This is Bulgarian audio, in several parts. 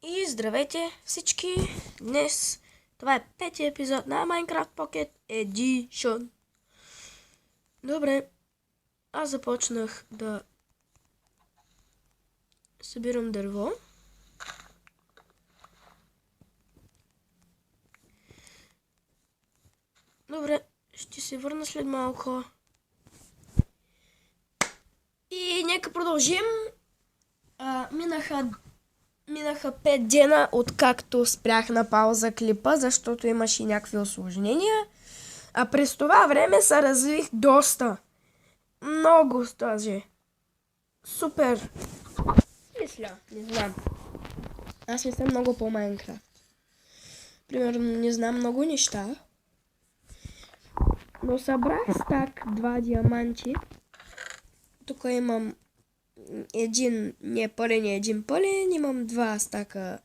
И здравейте всички! Днес това е петия епизод на Minecraft Pocket Edition. Добре, аз започнах да събирам дърво. Добре, ще се върна след малко. И нека продължим. Минаха 5 дена, откакто спрях на пауза клипа, защото имаше някакви осложнения. А през това време се развих доста. Много даже. Супер. Мисля, не знам. Аз не съм много по Майнкрафт. Примерно не знам много неща. Но събрах стак 2 диаманти. Тук имам един непълен и един пълен. Имам 2 стака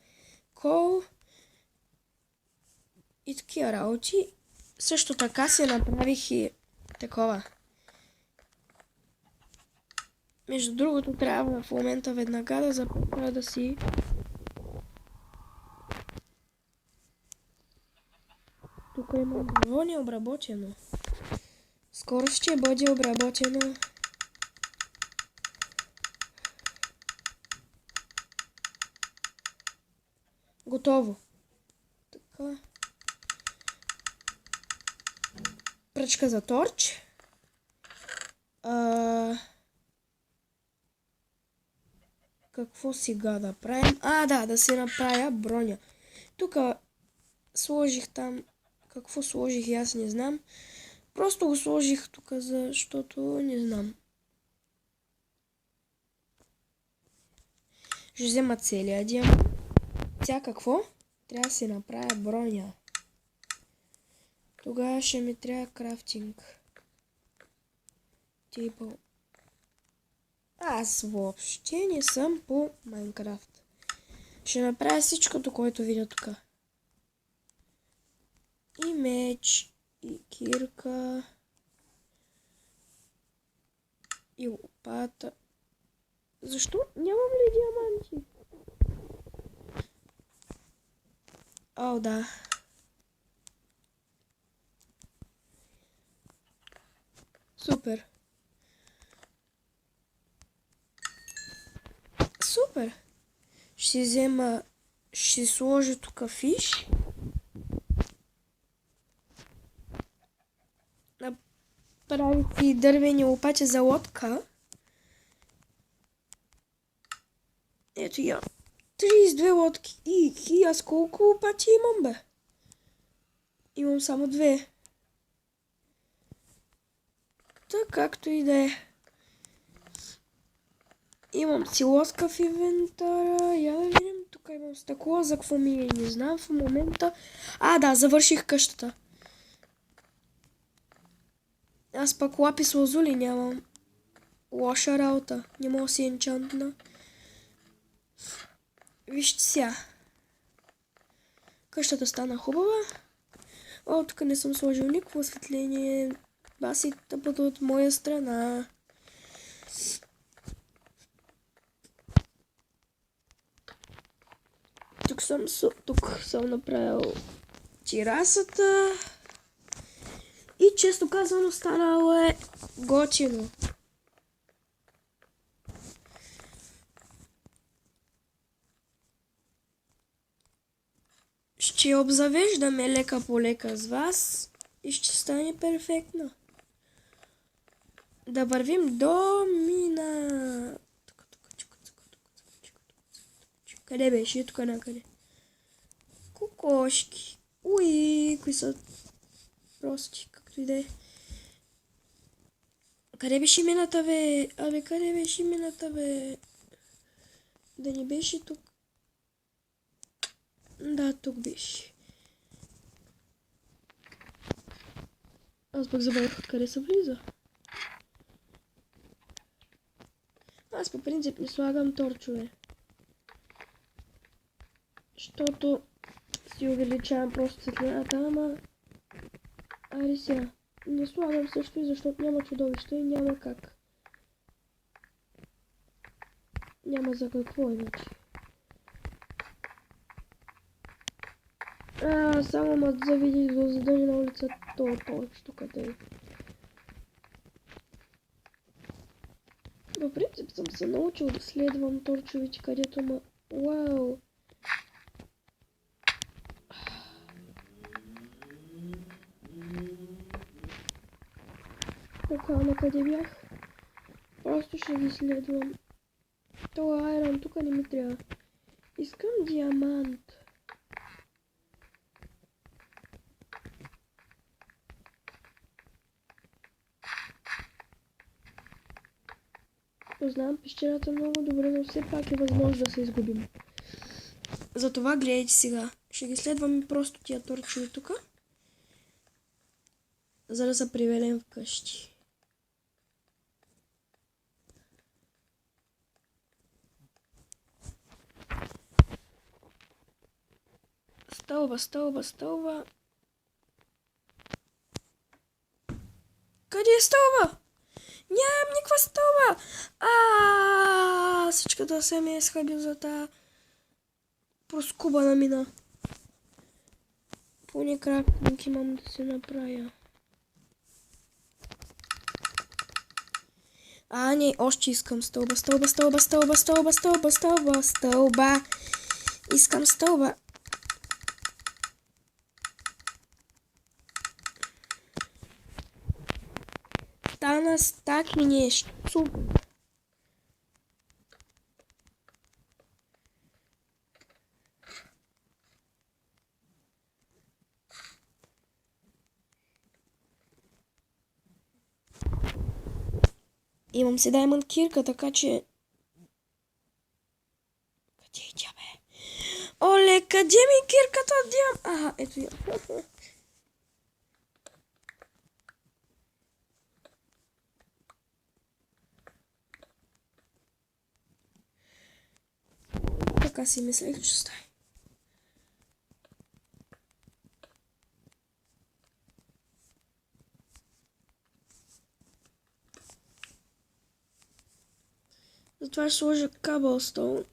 кол. И такива работи. Също така си направих и такова. Между другото, трябва в момента веднага да започна да си тук имам дърво необработено. Скоро ще бъде обработено. Готово. Така. Пръчка за торч. Какво сега да правим? Да си направя броня. Тук сложих там. Какво сложих, аз не знам. Просто го сложих тук, защото не знам. Ще взема целия диамант. Сега какво? Трябва да си направя броня. Тогава ще ми трябва крафтинг. Тейбъл. Аз въобще не съм по Майнкрафт. Ще направя всичкото, което видя тук. И меч, и кирка, и лопата. Защо нямам ли диаманти? Да. Супер. Супер. Ще сложа тук фиш. Направих и дървени лопати за лодка. Ето я. 32 лодки. И аз колко лопати имам, бе? Имам само 2. Така, както и да е. Имам си лоска в инвентара. Я да видим. Тук имам стъкло. За какво ми не знам в момента. Да, завърших къщата. Аз пък лапис лазули нямам. Лоша работа. Не мога си енчантна. Вижте сега. Къщата стана хубава. Тук не съм сложил никакво осветление. Баси тъпото от моя страна. Тук съм направил терасата. И често казано станало е готино. Ще обзавеждаме лека по лека с вас и ще стане перфектно. Да вървим до мина. Къде беше? Тук накъде. Кокошки. Уи, кои са прости, както и да е. Къде беше мината, бе? Къде беше мината, бе? Да не беше тук. Да, тук беше. Аз пък забравих откъде се влиза. Аз по принцип не слагам торчове. Защото си увеличавам просто светлината, ама... Айде сега. Не слагам също и защото няма чудовище и няма как. Няма за какво иначе. Само ма да види до задъни на улица това повечето къде. По принцип съм се научил да следвам торчовичи, където ма... Вау! Така, на къде бях? Просто ще ги следвам. Това айрон тук не ми трябва. Искам диамант. Познавам пещерата много добре, но все пак е възможно да се изгубим. Затова гледайте сега. Ще ги следваме просто тия торчови тук. За да се приведем вкъщи. Стълба, стълба, стълба. Къде е стълба? Нямам никаква стълба! Всичката се ми е схабил за тази проскубана мина. Поне крапник имам да се направя. Не, още искам стълба, стълба, стълба, стълба, стълба, стълба, стълба, стълба. Искам стълба. Стана стакни нещо. Имам си даймонд кирка, така че... Къде е тя, бе? Оле, къде ми кирката отдивам? Ето я. Така си мислех, че стане. Затова ще сложа кабълстоун.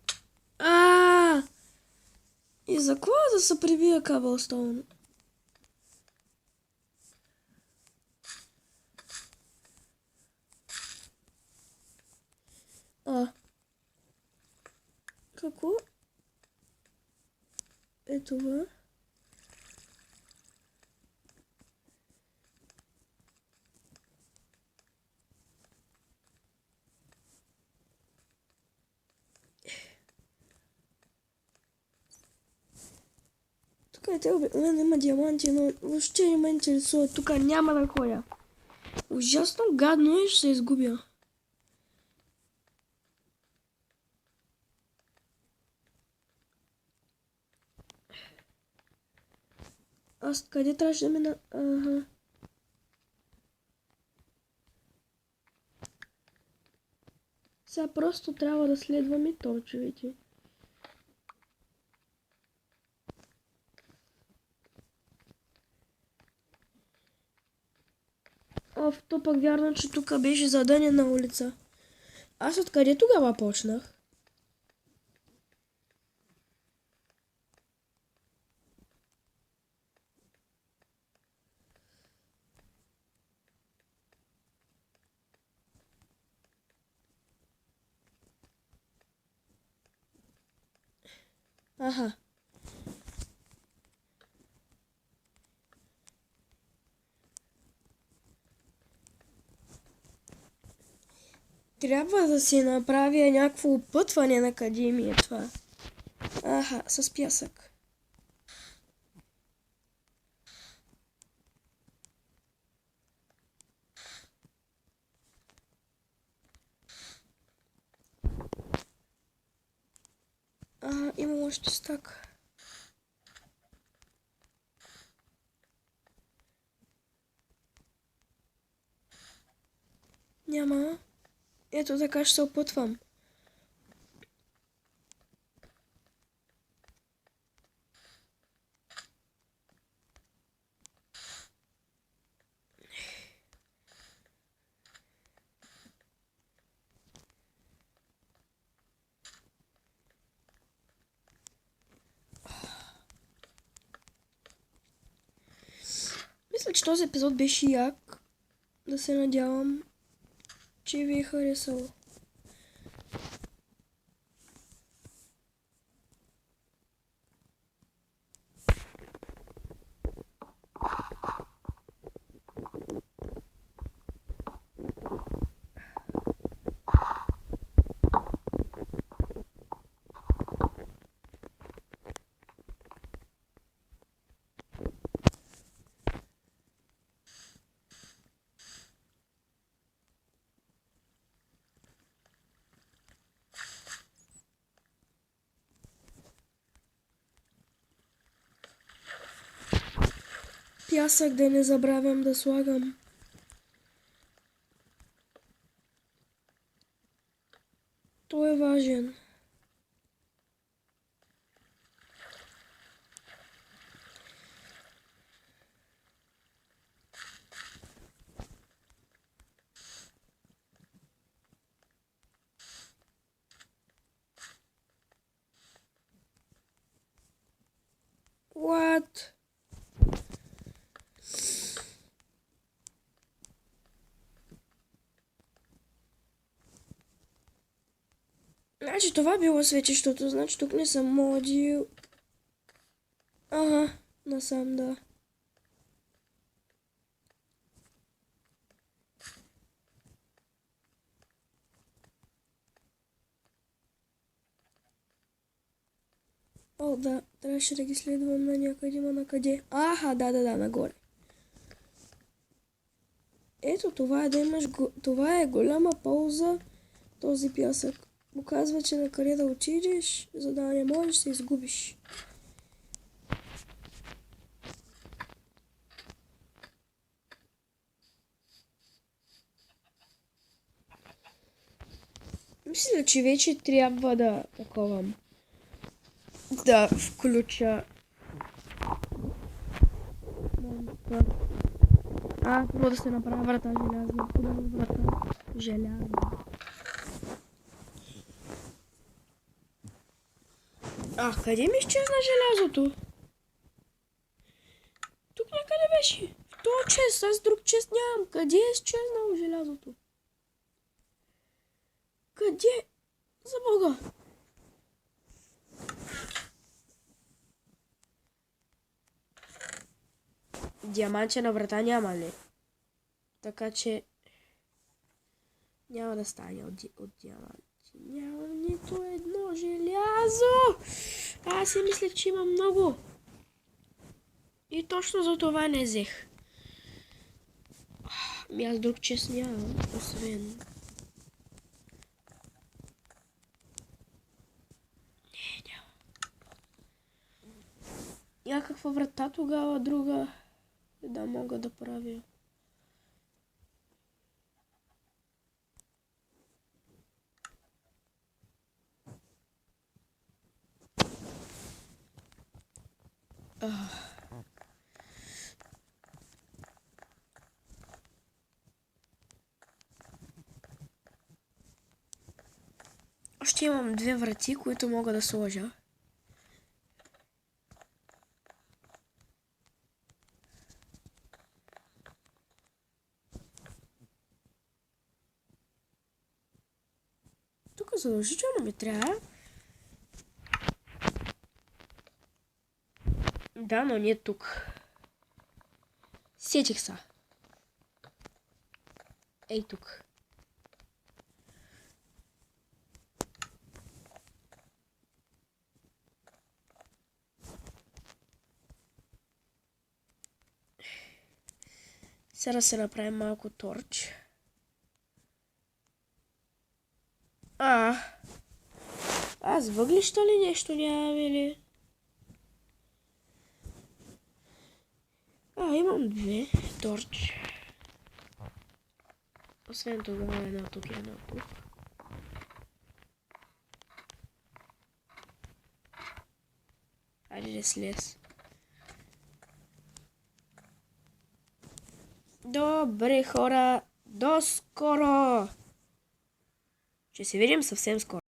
И за какво да се прибия кабълстоун? Какво? Е това? Тук е те обикновено има диаманти, но въобще не ме интересува. Тук няма да ходя. Ужасно гадно е, ще се изгубя. Аз къде трябваше да мина? Сега просто трябва да следваме торчовете. То пък вярно, че тук беше задънена улица. Аз откъде тогава почнах? Трябва да си направя някакво опътване на къде ми е това. С пясък. Имам още стак. Няма. Ето така ще се опътвам. Мисля, че този епизод беше як. Да се надявам, че ви е харесало. Пясък да не забравям да слагам. Той е важен. What? Значи това било светещото, значи тук не съм модил. Ага, насам да. О, да, трябваше да ги следвам на някъде, ма на къде? Аха, да, нагоре. Ето това е да имаш, това е голяма полза, този пясък. Показва, че на къде да отидеш, за да не можеш да се изгубиш. Мисля, че вече трябва да таковам. Да включа. Трябва да се направя врата желязна. Хубава врата желязна. Къде ми изчезна желязото? Тук някъде беше. В този чест, аз друг чест нямам. Къде е изчезнало желязото? Къде? За Бога! Диамантче на врата няма ли? Така че няма да стане от диаманти. Нямам нито едно желязо! Аз си мислех, че имам много. И точно за това не взех. Аз друг чест нямам, освен... Не, няма. Някаква врата тогава, друга, да мога да правя. Още имам две врати, които мога да сложа. Тук задължително ми трябва. Да, но не тук. Сетих са. Ей тук. Сега да се направим малко торч. Аз въглища ли нещо нямам или? Имам две торч. Освен това една тук и една тук. Айде да слез. Добре, хора, до скоро! Ще се видим съвсем скоро.